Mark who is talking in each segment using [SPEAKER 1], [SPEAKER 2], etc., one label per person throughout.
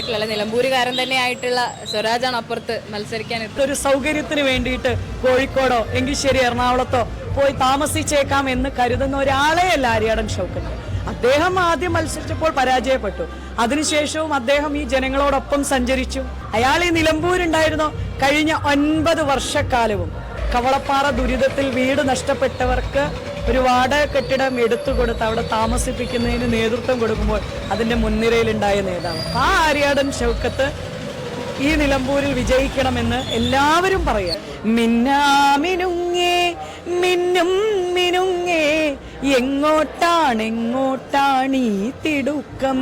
[SPEAKER 1] ആയിട്ടുള്ള നിലമ്പൂരുകാരൻ തന്നെ ആയിട്ടുള്ള സ്വരാജാണ് അപ്പുറത്ത് മത്സരിക്കാൻ
[SPEAKER 2] ഒരു സൗകര്യത്തിന് വേണ്ടിയിട്ട് കോഴിക്കോടോ എങ്കിൽ ശരി എറണാകുളത്തോ പോയി താമസിച്ചേക്കാം എന്ന് കരുതുന്ന ഒരാളെ അല്ല ആര്യാടൻ ഷൗക്കത്ത്. അദ്ദേഹം ആദ്യം മത്സരിച്ചപ്പോൾ പരാജയപ്പെട്ടു. അതിനുശേഷവും അദ്ദേഹം ഈ ജനങ്ങളോടൊപ്പം സഞ്ചരിച്ചു. അയാൾ ഈ നിലമ്പൂരുണ്ടായിരുന്നോ കഴിഞ്ഞ 9 വർഷക്കാലവും കവളപ്പാറ ദുരിതത്തിൽ വീട് നഷ്ടപ്പെട്ടവർക്ക് ഒരു വാടക കെട്ടിടം എടുത്തുകൊടുത്ത് അവിടെ താമസിപ്പിക്കുന്നതിന് നേതൃത്വം കൊടുക്കുമ്പോൾ അതിന്റെ മുൻനിരയിലുണ്ടായ നേതാവ് ആ ആര്യാടൻ ഷൗക്കത്ത് ഈ നിലമ്പൂരിൽ വിജയിക്കണമെന്ന് എല്ലാവരും പറയാം. മിന്നാമിനുങ്ങേ മിന്നും മിനുങ്ങേ എങ്ങോട്ടാണെങ്ങോട്ടാണീ തിടുക്കം,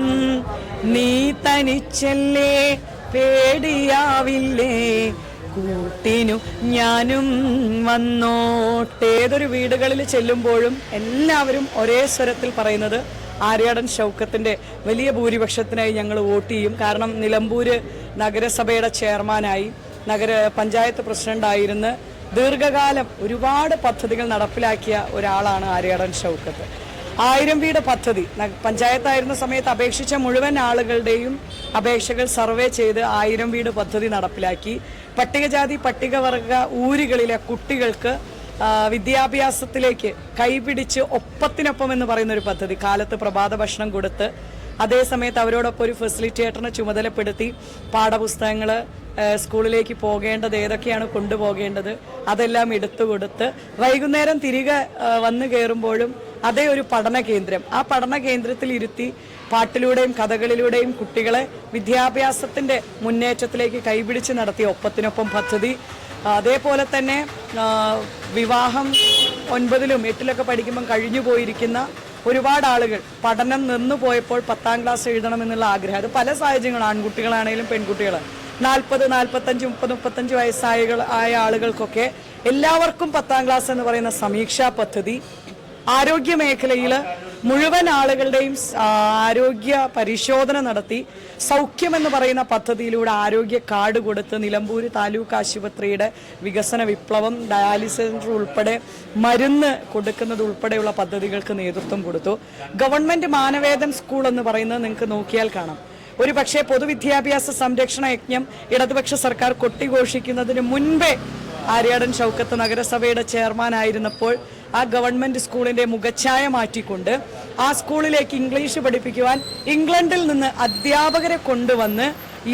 [SPEAKER 2] നീ തനിച്ചല്ലേ പേടിയാവില്ലേ കൂട്ടിനു ഞാനും വന്നോട്ടെ. ഏതൊരു വീടുകളിൽ ചെല്ലുമ്പോഴും എല്ലാവരും ഒരേ സ്വരത്തിൽ പറയുന്നത് ആര്യാടൻ ഷൗക്കത്തിന്റെ വലിയ ഭൂരിപക്ഷത്തിനായി ഞങ്ങൾ വോട്ട് ചെയ്യും. കാരണം നിലമ്പൂര് നഗരസഭയുടെ ചെയർമാനായി പഞ്ചായത്ത് പ്രസിഡന്റായിരുന്ന് ദീർഘകാലം ഒരുപാട് പദ്ധതികൾ നടപ്പിലാക്കിയ ഒരാളാണ് ആര്യാടൻ ഷൗക്കത്ത്. 1000 വീട് പദ്ധതി പഞ്ചായത്തായിരുന്ന സമയത്ത് അപേക്ഷിച്ച മുഴുവൻ ആളുകളുടെയും അപേക്ഷകൾ സർവേ ചെയ്ത് 1000 വീട് പദ്ധതി നടപ്പിലാക്കി. പട്ടികജാതി പട്ടികവർഗ ഊരുകളിലെ കുട്ടികൾക്ക് വിദ്യാഭ്യാസത്തിലേക്ക് കൈപിടിച്ച് ഒപ്പത്തിനൊപ്പം എന്ന് പറയുന്ന ഒരു പദ്ധതി, കാലത്ത് പ്രഭാത ഭക്ഷണം കൊടുത്ത് അതേസമയത്ത് അവരോടൊപ്പം ഒരു ഫെസിലിറ്റേറ്ററിനെ ചുമതലപ്പെടുത്തി പാഠപുസ്തകങ്ങൾ സ്കൂളിലേക്ക് പോകേണ്ടത് ഏതൊക്കെയാണ് കൊണ്ടുപോകേണ്ടത് അതെല്ലാം എടുത്തു കൊടുത്ത് വൈകുന്നേരം തിരികെ വന്നു കയറുമ്പോഴും അതേ ഒരു പഠന കേന്ദ്രം, ആ പഠന കേന്ദ്രത്തിൽ ഇരുത്തി പാട്ടിലൂടെയും കഥകളിലൂടെയും കുട്ടികളെ വിദ്യാഭ്യാസത്തിന്റെ മുന്നേറ്റത്തിലേക്ക് കൈപിടിച്ച് നടത്തിയ ഒപ്പത്തിനൊപ്പം പദ്ധതി. അതേപോലെ തന്നെ വിവാഹം 9ലും 8ലൊക്കെ പഠിക്കുമ്പം കഴിഞ്ഞു പോയിരിക്കുന്ന ഒരുപാട് ആളുകൾ പഠനം നിന്നു പോയപ്പോൾ 10ാം ക്ലാസ് എഴുതണമെന്നുള്ള ആഗ്രഹം, അത് പല സാഹചര്യങ്ങളും ആൺകുട്ടികളാണെങ്കിലും പെൺകുട്ടികൾ 40, 45, 30, 35 വയസ്സായ ആളുകൾക്കൊക്കെ എല്ലാവർക്കും 10ാം ക്ലാസ് എന്ന് പറയുന്ന സമീക്ഷാ പദ്ധതി. ആരോഗ്യ മേഖലയിൽ മുഴുവൻ ആളുകളുടെയും ആരോഗ്യ പരിശോധന നടത്തി സൗഖ്യം എന്ന് പറയുന്ന പദ്ധതിയിലൂടെ ആരോഗ്യ കാർഡ് കൊടുത്ത് നിലമ്പൂർ താലൂക്ക് ആശുപത്രിയുടെ വികസന വിപ്ലവം, ഡയാലിസിസ് സെന്റർ ഉൾപ്പെടെ മരുന്ന് കൊടുക്കുന്നത് ഉൾപ്പെടെയുള്ള പദ്ധതികൾക്ക് നേതൃത്വം കൊടുത്തു. ഗവൺമെന്റ് മാനവേദൻ സ്കൂൾ എന്ന് പറയുന്നത് നിങ്ങൾക്ക് നോക്കിയാൽ കാണാം. ഒരു പക്ഷേ പൊതുവിദ്യാഭ്യാസ സംരക്ഷണ യജ്ഞം ഇടതുപക്ഷ സർക്കാർ കൊട്ടിഘോഷിക്കുന്നതിന് മുൻപേ ആര്യാടൻ ഷൗക്കത്ത് നഗരസഭയുടെ ചെയർമാൻ ആയിരുന്നപ്പോൾ ആ ഗവൺമെന്റ് സ്കൂളിന്റെ മുഖച്ഛായ മാറ്റിക്കൊണ്ട് ആ സ്കൂളിലേക്ക് ഇംഗ്ലീഷ് പഠിപ്പിക്കുവാൻ ഇംഗ്ലണ്ടിൽ നിന്ന് അധ്യാപകരെ കൊണ്ടുവന്ന്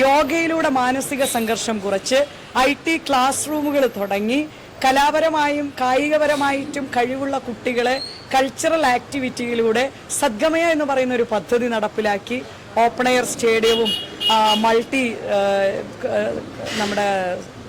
[SPEAKER 2] യോഗയിലൂടെ മാനസിക സംഘർഷം കുറച്ച് IT ക്ലാസ് റൂമുകൾ തുടങ്ങി കലാപരമായും കായികപരമായിട്ടും കഴിവുള്ള കുട്ടികളെ കൾച്ചറൽ ആക്ടിവിറ്റിയിലൂടെ സദ്ഗമയ എന്ന് പറയുന്ന ഒരു പദ്ധതി നടപ്പിലാക്കി. ഓപ്പൺ എയർ സ്റ്റേഡിയവും മൾട്ടി നമ്മുടെ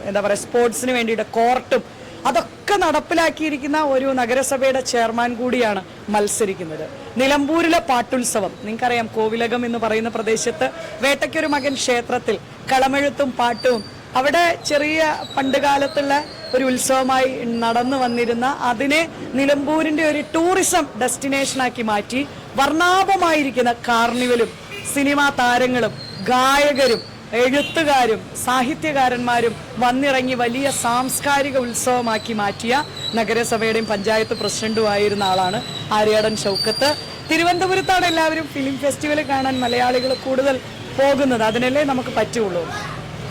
[SPEAKER 2] എന്താ പറയുക സ്പോർട്സിന് വേണ്ടിയിട്ട് കോർട്ടും അതൊക്കെ നടപ്പിലാക്കിയിരിക്കുന്ന ഒരു നഗരസഭയുടെ ചെയർമാൻ കൂടിയാണ് മത്സരിക്കുന്നത്. നിലമ്പൂരിലെ പാട്ടുത്സവം നിങ്ങൾക്കറിയാം, കോവിലകം എന്ന് പറയുന്ന പ്രദേശത്ത് വേട്ടയ്ക്കൊരു മകൻ ക്ഷേത്രത്തിൽ കളമെഴുത്തും പാട്ടും അവിടെ ചെറിയ പണ്ടുകാലത്തുള്ള ഒരു ഉത്സവമായി നടന്നു വന്നിരുന്ന അതിനെ നിലമ്പൂരിന്റെ ഒരു ടൂറിസം ഡെസ്റ്റിനേഷനാക്കി മാറ്റി വർണ്ണാഭമായിരിക്കുന്ന കാർണിവലും സിനിമാ താരങ്ങളും ഗായകരും എഴുത്തുകാരും സാഹിത്യകാരന്മാരും വന്നിറങ്ങി വലിയ സാംസ്കാരിക ഉത്സവമാക്കി മാറ്റിയ നഗരസഭയുടെയും പഞ്ചായത്ത് പ്രസിഡന്റുമായിരുന്ന ആളാണ് ആര്യാടൻ ഷൗക്കത്ത്. തിരുവനന്തപുരത്താണ് എല്ലാവരും ഫിലിം ഫെസ്റ്റിവൽ കാണാൻ മലയാളികൾ കൂടുതൽ പോകുന്നത്, അതിനല്ലേ നമുക്ക് പറ്റുള്ളൂ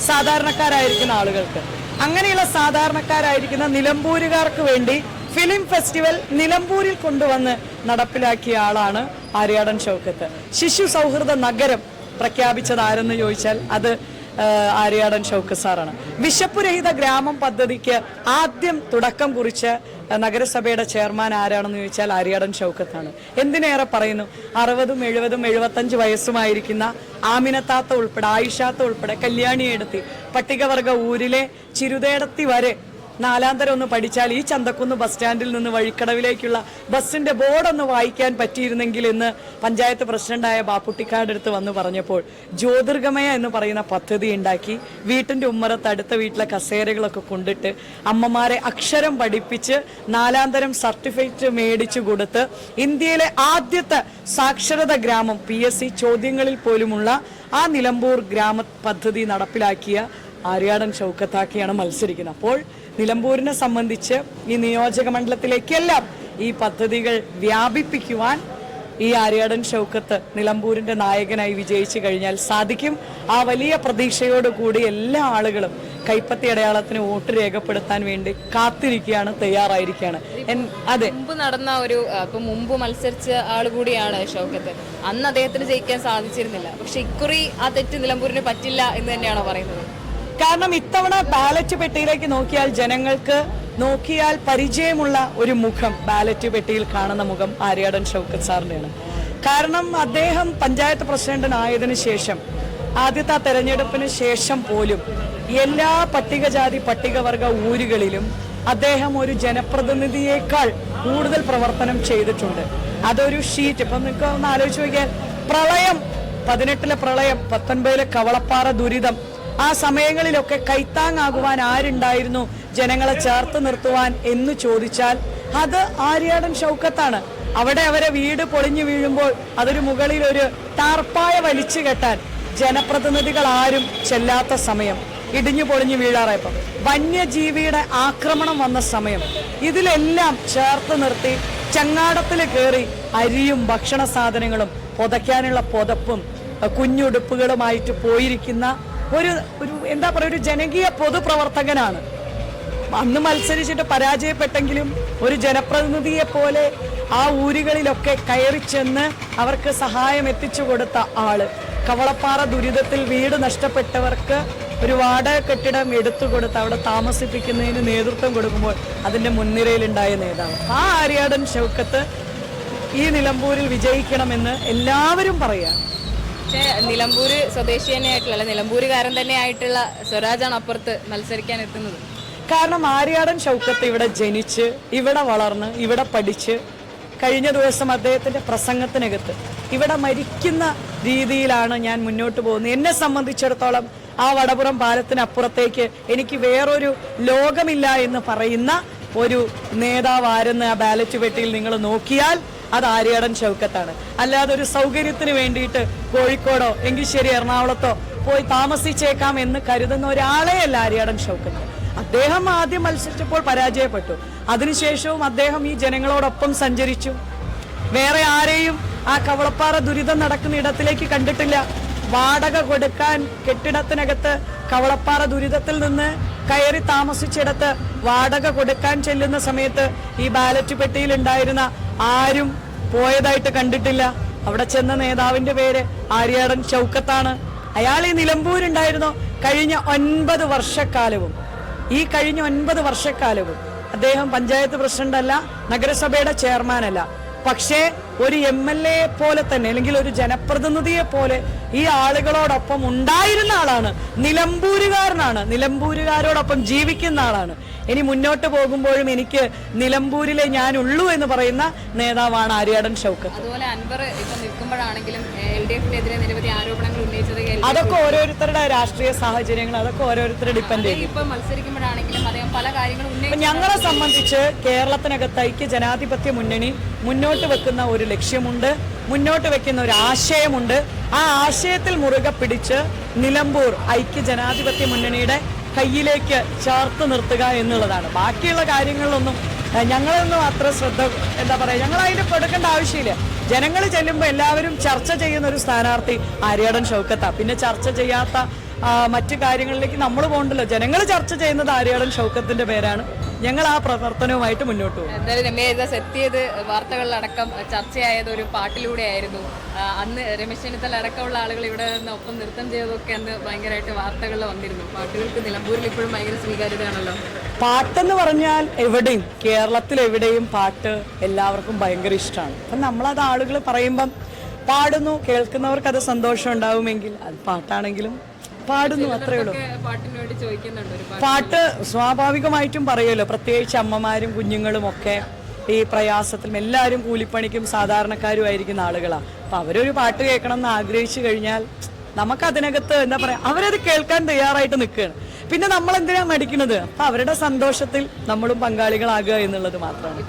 [SPEAKER 2] സാധാരണക്കാരായിരിക്കുന്ന ആളുകൾക്ക്. അങ്ങനെയുള്ള സാധാരണക്കാരായിരിക്കുന്ന നിലമ്പൂരുകാർക്ക് വേണ്ടി ഫിലിം ഫെസ്റ്റിവൽ നിലമ്പൂരിൽ കൊണ്ടുവന്ന് നടപ്പിലാക്കിയ ആളാണ് ആര്യാടൻ ഷൗക്കത്ത്. ശിശു സൗഹൃദ നഗരം പ്രഖ്യാപിച്ചത് ആരെന്ന് ചോദിച്ചാൽ അത് ആര്യാടൻ ഷൗക്കത്ത് സാറാണ്. വിശപ്പുരഹിത ഗ്രാമം പദ്ധതിക്ക് ആദ്യം തുടക്കം കുറിച്ച നഗരസഭയുടെ ചെയർമാൻ ആരാണെന്ന് ചോദിച്ചാൽ ആര്യാടൻ ഷൗക്കത്താണ്. എന്തിനേറെ പറയുന്നു, 60, 70, 75 വയസ്സുമായിരിക്കുന്ന ആമിനത്താത്ത ഉൾപ്പെടെ ആയിഷാത്ത ഉൾപ്പെടെ കല്യാണിയെടുത്തി പട്ടികവർഗ ഊരിലെ ചിരുതേടത്തി വരെ 4ാം തരം ഒന്ന് പഠിച്ചാൽ ഈ ചന്തക്കുന്ന് ബസ് സ്റ്റാൻഡിൽ നിന്ന് വഴിക്കടവിലേക്കുള്ള ബസ്സിന്റെ ബോർഡൊന്ന് വായിക്കാൻ പറ്റിയിരുന്നെങ്കിൽ എന്ന് പഞ്ചായത്ത് പ്രസിഡന്റായ ബാപ്പുട്ടിക്കാട് അടുത്ത് വന്ന് പറഞ്ഞപ്പോൾ ജ്യോതിർഗമയ എന്ന് പറയുന്ന പദ്ധതി ഉണ്ടാക്കി വീട്ടിന്റെ ഉമ്മറത്ത് അടുത്ത വീട്ടിലെ കസേരകളൊക്കെ കൊണ്ടിട്ട് അമ്മമാരെ അക്ഷരം പഠിപ്പിച്ച് 4ാം തരം സർട്ടിഫിക്കറ്റ് മേടിച്ചു കൊടുത്ത് ഇന്ത്യയിലെ ആദ്യത്തെ സാക്ഷരത ഗ്രാമം PSC ചോദ്യങ്ങളിൽ പോലുമുള്ള ആ നിലമ്പൂർ ഗ്രാമ പദ്ധതി നടപ്പിലാക്കിയ ആര്യാടൻ ഷൗക്കത്താക്കിയാണ് മത്സരിക്കുന്നത്. അപ്പോൾ നിലമ്പൂരിനെ സംബന്ധിച്ച് ഈ നിയോജക മണ്ഡലത്തിലേക്കെല്ലാം ഈ പദ്ധതികൾ വ്യാപിപ്പിക്കുവാൻ ഈ ആര്യാടൻ ഷൗക്കത്ത് നിലമ്പൂരിന്റെ നായകനായി വിജയിച്ചു കഴിഞ്ഞാൽ സാധിക്കും. ആ വലിയ പ്രതീക്ഷയോടുകൂടി എല്ലാ ആളുകളും കൈപ്പത്തി അടയാളത്തിന് വോട്ട് രേഖപ്പെടുത്താൻ വേണ്ടി കാത്തിരിക്കുകയാണ്, തയ്യാറായിരിക്കുകയാണ്. അതെ,
[SPEAKER 1] മുമ്പ് നടന്ന ഒരു മുമ്പ് മത്സരിച്ച ആൾ കൂടിയാണ് ഷൗക്കത്ത്. അന്ന് അദ്ദേഹത്തിന് ജയിക്കാൻ സാധിച്ചിരുന്നില്ല. പക്ഷെ ഇക്കുറി ആ തെറ്റ് നിലമ്പൂരിന് പറ്റില്ല എന്ന് തന്നെയാണോ പറയുന്നത്?
[SPEAKER 2] കാരണം ഇത്തവണ ബാലറ്റ് പെട്ടിയിലേക്ക് നോക്കിയാൽ പരിചയമുള്ള ഒരു മുഖം, ബാലറ്റ് പെട്ടിയിൽ കാണുന്ന മുഖം ആര്യാടൻ ഷൗക്കത്ത് സാറിൻ്റെയാണ്. കാരണം അദ്ദേഹം പഞ്ചായത്ത് പ്രസിഡന്റിനായതിനു ശേഷം, ആദ്യത്തെ തെരഞ്ഞെടുപ്പിന് ശേഷം പോലും എല്ലാ പട്ടികജാതി പട്ടികവർഗ ഊരുകളിലും അദ്ദേഹം ഒരു ജനപ്രതിനിധിയേക്കാൾ കൂടുതൽ പ്രവർത്തനം ചെയ്തിട്ടുണ്ട്. അതൊരു ഷീറ്റ്, ഇപ്പം നിങ്ങൾക്ക് ഒന്ന് ആലോചിച്ച് നോക്കിയാൽ, പ്രളയം, 18-ലെ പ്രളയം, 19-ലെ കവളപ്പാറ ദുരിതം, ആ സമയങ്ങളിലൊക്കെ കൈത്താങ്ങാകുവാൻ ആരുണ്ടായിരുന്നു ജനങ്ങളെ ചേർത്ത് നിർത്തുവാൻ എന്ന് ചോദിച്ചാൽ അത് ആര്യാടൻ ഷൗക്കത്താണ്. അവിടെ അവരെ വീട് പൊളിഞ്ഞു വീഴുമ്പോൾ അതൊരു മുകളിൽ ഒരു ടാർപ്പായ വലിച്ചു കെട്ടാൻ ജനപ്രതിനിധികൾ ആരും ചെല്ലാത്ത സമയം, ഇടിഞ്ഞു പൊളിഞ്ഞു വീഴാറായപ്പം, വന്യജീവിയുടെ ആക്രമണം വന്ന സമയം, ഇതിലെല്ലാം ചേർത്ത് നിർത്തി ചങ്ങാടത്തിൽ കയറി അരിയും ഭക്ഷണ സാധനങ്ങളും പുതയ്ക്കാനുള്ള പുതപ്പും കുഞ്ഞുടുപ്പുകളുമായിട്ട് പോയിരിക്കുന്ന ഒരു എന്താ പറയുക, ഒരു ജനകീയ പൊതുപ്രവർത്തകനാണ്. അന്ന് മത്സരിച്ചിട്ട് പരാജയപ്പെട്ടെങ്കിലും ഒരു ജനപ്രതിനിധിയെ പോലെ ആ ഊരുകളിലൊക്കെ കയറി ചെന്ന് അവർക്ക് സഹായം എത്തിച്ചു കൊടുത്ത ആള്. കവളപ്പാറ ദുരിതത്തിൽ വീട് നഷ്ടപ്പെട്ടവർക്ക് ഒരു വാടക കെട്ടിടം എടുത്തു കൊടുത്ത് അവിടെ താമസിപ്പിക്കുന്നതിന് നേതൃത്വം കൊടുക്കുമ്പോൾ അതിന്റെ മുൻനിരയിലുണ്ടായ നേതാവ് ആ ആര്യാടൻ ഷൗക്കത്ത് ഈ നിലമ്പൂരിൽ വിജയിക്കണമെന്ന് എല്ലാവരും പറയാം.
[SPEAKER 1] പക്ഷേ നിലമ്പൂര് സ്വദേശി തന്നെയായിട്ടുള്ള, നിലമ്പൂരുകാരൻ തന്നെ ആയിട്ടുള്ള സ്വരാജാണ് അപ്പുറത്ത് മത്സരിക്കാൻ എത്തുന്നത്.
[SPEAKER 2] കാരണം ആര്യാടൻ ഷൗക്കത്ത് ഇവിടെ ജനിച്ച്, ഇവിടെ വളർന്ന്, ഇവിടെ പഠിച്ച്, കഴിഞ്ഞ ദിവസം അദ്ദേഹത്തിന്റെ പ്രസംഗത്തിനകത്ത് ഇവിടെ മരിക്കുന്ന രീതിയിലാണ് ഞാൻ മുന്നോട്ട് പോകുന്നത്. എന്നെ സംബന്ധിച്ചിടത്തോളം ആ വടപുറം പാലത്തിനപ്പുറത്തേക്ക് എനിക്ക് വേറൊരു ലോകമില്ല എന്ന് പറയുന്ന ഒരു നേതാവ് ആരെന്ന് ആ ബാലറ്റ് പെട്ടിയിൽ നിങ്ങൾ നോക്കിയാൽ അത് ആര്യാടൻ ഷൗക്കത്താണ്. അല്ലാതെ ഒരു സൗകര്യത്തിന് വേണ്ടിയിട്ട് കോഴിക്കോടോ എങ്കിൽ ശരി എറണാകുളത്തോ പോയി താമസിച്ചേക്കാം എന്ന് കരുതുന്ന ഒരാളെയല്ല ആര്യാടൻ ഷൗക്കത്ത്. അദ്ദേഹം ആദ്യം മത്സരിച്ചപ്പോൾ പരാജയപ്പെട്ടു. അതിനുശേഷവും അദ്ദേഹം ഈ ജനങ്ങളോടൊപ്പം സഞ്ചരിച്ചു. വേറെ ആരെയും ആ കവളപ്പാറ ദുരിതം നടക്കുന്ന ഇടത്തിലേക്ക് കണ്ടിട്ടില്ല. വാടക കൊടുക്കാൻ കെട്ടിടത്തിനകത്ത് കവളപ്പാറ ദുരിതത്തിൽ നിന്ന് കയറി താമസിച്ചിടത്ത് വാടക കൊടുക്കാൻ ചെല്ലുന്ന സമയത്ത് ഈ ബാലറ്റ് പെട്ടിയിൽ ഉണ്ടായിരുന്ന ആരും പോയതായിട്ട് കണ്ടിട്ടില്ല. അവിടെ ചെന്ന നേതാവിന്റെ പേര് ആര്യാടൻ ഷൗക്കത്താണ്. അയാൾ ഈ നിലമ്പൂരുണ്ടായിരുന്നു കഴിഞ്ഞ 9 വർഷക്കാലവും. ഈ കഴിഞ്ഞ 9 വർഷക്കാലവും അദ്ദേഹം പഞ്ചായത്ത് പ്രസിഡന്റ് അല്ല, നഗരസഭയുടെ ചെയർമാൻ അല്ല, പക്ഷേ ഒരു MLA പോലെ തന്നെ, അല്ലെങ്കിൽ ഒരു ജനപ്രതിനിധിയെ പോലെ ഈ ആളുകളോടൊപ്പം ഉണ്ടായിരുന്ന ആളാണ്. നിലമ്പൂരുകാരനാണ്, നിലമ്പൂരുകാരോടൊപ്പം ജീവിക്കുന്ന ആളാണ്. ഇനി മുന്നോട്ട് പോകുമ്പോഴും എനിക്ക് നിലമ്പൂരിലെ ഞാനുള്ളൂ എന്ന് പറയുന്ന നേതാവാണ് ആര്യാടൻ ഷൗക്കത്ത്.
[SPEAKER 1] അതുപോലെ അൻവർ ഇപ്പൊ നിൽക്കുമ്പോഴാണെങ്കിലും LDF-നെതിരെ നിരവധി ആരോപണങ്ങൾ ഉന്നയിച്ചത്
[SPEAKER 2] അതൊക്കെ ഓരോരുത്തരുടെ രാഷ്ട്രീയ സാഹചര്യങ്ങൾ, അതൊക്കെ ഓരോരുത്തരുടെ ഡിപ്പെൻഡ് ചെയ്യും.
[SPEAKER 1] ഇപ്പൊ മത്സരിക്കുമ്പോഴാണെങ്കിലും അദ്ദേഹം പല കാര്യങ്ങളും ഉന്നയിച്ചു.
[SPEAKER 2] ഞങ്ങളെ സംബന്ധിച്ച് കേരളത്തിനകത്ത് ഐക്യ ജനാധിപത്യ മുന്നണി മുന്നോട്ട് വെക്കുന്ന ഒരു ലക്ഷ്യമുണ്ട്, മുന്നോട്ട് വെക്കുന്ന ഒരു ആശയമുണ്ട്. ആ ആശയത്തിൽ മുറുകെ പിടിച്ച് നിലമ്പൂർ ഐക്യ ജനാധിപത്യ മുന്നണിയുടെ കയ്യിലേക്ക് ചേർത്ത് നിർത്തുക എന്നുള്ളതാണ്. ബാക്കിയുള്ള കാര്യങ്ങളിലൊന്നും ഞങ്ങളൊന്നും അത്ര ശ്രദ്ധ എന്താ പറയുക, ഞങ്ങൾ അതിന് കൊടുക്കേണ്ട ആവശ്യമില്ല. ജനങ്ങൾ ചെല്ലുമ്പോൾ എല്ലാവരും ചർച്ച ചെയ്യുന്ന ഒരു സ്ഥാനാർത്ഥി ആര്യാടൻ ഷൗക്കത്താണ്. പിന്നെ ചർച്ച ചെയ്യാത്ത മറ്റു കാര്യങ്ങളിലേക്ക് നമ്മൾ പോകണ്ടല്ലോ. ജനങ്ങൾ ചർച്ച ചെയ്യുന്നത് ആര്യാടൻ ഷൗക്കത്തിന്റെ പേരാണ്. ഞങ്ങൾ ആ പ്രവർത്തനവുമായിട്ട് മുന്നോട്ട് പോകും.
[SPEAKER 1] എന്തായാലും രമേശ് എത്തിയത് വാർത്തകളിലടക്കം ചർച്ചയായത് ഒരു പാട്ടിലൂടെ ആയിരുന്നു. അന്ന് രമേശ് ചെന്നിത്തല അടക്കമുള്ള ആളുകൾ ഇവിടെ നിന്ന് ഒപ്പം നൃത്തം ചെയ്തതൊക്കെ അന്ന് ഭയങ്കരമായിട്ട് വാർത്തകളിൽ വന്നിരുന്നു. പാട്ടുകൾക്ക് നിലമ്പൂരിൽ ഇപ്പോഴും ഭയങ്കര സ്വീകാര്യതയാണല്ലോ.
[SPEAKER 2] പാട്ടെന്ന് പറഞ്ഞാൽ എവിടെയും, കേരളത്തിൽ എവിടെയും പാട്ട് എല്ലാവർക്കും ഭയങ്കര ഇഷ്ടമാണ്. അപ്പം നമ്മളത് ആളുകൾ പറയുമ്പം പാടുന്നു, കേൾക്കുന്നവർക്ക് അത് സന്തോഷം ഉണ്ടാവുമെങ്കിൽ അത് പാട്ടാണെങ്കിലും പാടുന്നു, അത്രേ ഉള്ളൂ. പാട്ട് സ്വാഭാവികമായിട്ടും പറയുമല്ലോ, പ്രത്യേകിച്ച് അമ്മമാരും കുഞ്ഞുങ്ങളും ഒക്കെ ഈ പ്രയാസത്തിലും എല്ലാവരും കൂലിപ്പണിക്കും സാധാരണക്കാരും ആയിരിക്കുന്ന ആളുകളാണ്. അപ്പൊ അവരൊരു പാട്ട് കേൾക്കണം എന്ന് ആഗ്രഹിച്ചു കഴിഞ്ഞാൽ നമുക്കതിനകത്ത് എന്താ പറയാ, അവരത് കേൾക്കാൻ തയ്യാറായിട്ട് നിൽക്കുകയാണ്. പിന്നെ നമ്മൾ എന്തിനാ മടിക്കുന്നത്? അപ്പൊ അവരുടെ സന്തോഷത്തിൽ നമ്മളും പങ്കാളികളാകുക എന്നുള്ളത് മാത്രമാണ്.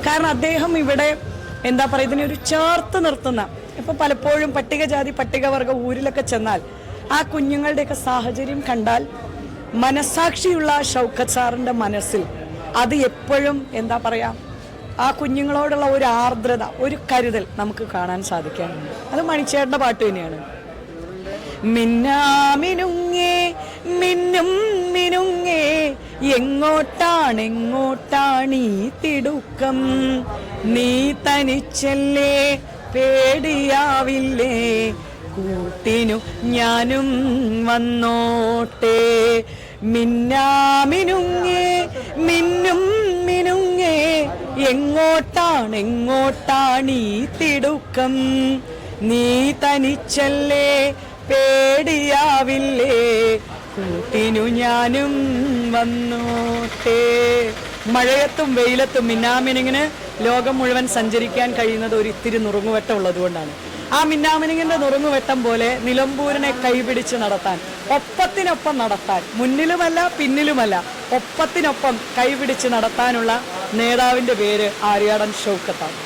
[SPEAKER 2] കാരണം അദ്ദേഹം ഇവിടെ എന്താ പറയുക, ഇതിനെ ഒരു ചേർത്ത് നിർത്തുന്ന, ഇപ്പൊ പലപ്പോഴും പട്ടികജാതി പട്ടികവർഗ ഊരിലൊക്കെ ചെന്നാൽ ആ കുഞ്ഞുങ്ങളുടെയൊക്കെ സാഹചര്യം കണ്ടാൽ മനസാക്ഷിയുള്ള ഷൗക്കത്ത് സാറിന്റെ മനസ്സിൽ അത് എപ്പോഴും എന്താ പറയാ, ആ കുഞ്ഞുങ്ങളോടുള്ള ഒരു ആർദ്രത, ഒരു കരുതൽ നമുക്ക് കാണാൻ സാധിക്കാറുണ്ട്. അത് മണിച്ചേട്ടൻ്റെ പാട്ട് തന്നെയാണ്. മിന്നാമിനുങ്ങേ മിന്നും മിനുങ്ങേ എങ്ങോട്ടാണെങ്ങോട്ടാണീ തിടുക്കം, നീ തനിച്ചല്ലേ പേടിയാവില്ലേ, കൂട്ടിനു ഞാനും വന്നോട്ടെ. മിന്നാമിനുങ്ങേ മിന്നും മിനുങ്ങേ എങ്ങോട്ടാണെങ്ങോട്ടാണീ തിടുക്കം, നീ തനിച്ചല്ലേ പേടിയാവില്ലേ, കൂട്ടിനു ഞാനും വന്നോട്ടെ. മഴയത്തും വെയിലത്തും മിന്നാമിനുങ്ങിന് ലോകം മുഴുവൻ സഞ്ചരിക്കാൻ കഴിയുന്നത് ഒരു ഇത്തിരി നുറുങ്ങുവെട്ടം ഉള്ളതുകൊണ്ടാണ്. ആ മിന്നാമിനുങ്ങിന്റെ നുറുങ്ങുവെട്ടം പോലെ നിലമ്പൂരിനെ കൈപിടിച്ച് നടത്താൻ, ഒപ്പത്തിനൊപ്പം നടത്താൻ, മുന്നിലുമല്ല പിന്നിലുമല്ല, ഒപ്പത്തിനൊപ്പം കൈപിടിച്ച് നടത്താനുള്ള നേതാവിന്റെ പേര് ആര്യാടൻ ഷൗക്കത്താണ്.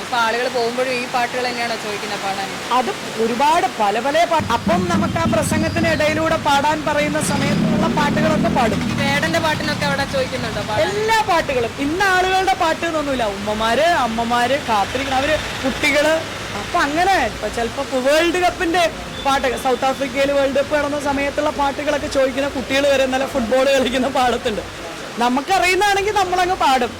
[SPEAKER 1] അപ്പൊ ആളുകൾ പോകുമ്പോഴും ഈ പാട്ടുകൾ തന്നെയാണോ ചോദിക്കുന്നത് പാടാൻ?
[SPEAKER 2] അത് ഒരുപാട് പല പല പാട്ട്. അപ്പം നമുക്ക് ആ പ്രസംഗത്തിന് ഇടയിലൂടെ പാടാൻ പറയുന്ന സമയത്തുള്ള പാട്ടുകളൊക്കെ പാടും.
[SPEAKER 1] വേടന്റെ പാട്ടിനൊക്കെ അവിടെ ചോദിക്കുന്നുണ്ടോ?
[SPEAKER 2] എല്ലാ പാട്ടുകളും. ഇന്ന ആളുകളുടെ പാട്ട് എന്നൊന്നുമില്ല. ഉമ്മമാര്, അമ്മമാര്, കാത്തിരിക്കണം, അവര്, കുട്ടികള്. അപ്പൊ അങ്ങനെ ഇപ്പൊ ചിലപ്പോ വേൾഡ് കപ്പിന്റെ പാട്ട്, സൗത്ത് ആഫ്രിക്കയിൽ വേൾഡ് കപ്പ് നടന്ന സമയത്തുള്ള പാട്ടുകളൊക്കെ ചോദിക്കുന്ന കുട്ടികൾ വരെ നല്ല ഫുട്ബോൾ കളിക്കുന്ന പാടത്തുണ്ട്. നമുക്കറിയുന്നതാണെങ്കിൽ നമ്മളങ്ങ് പാടും.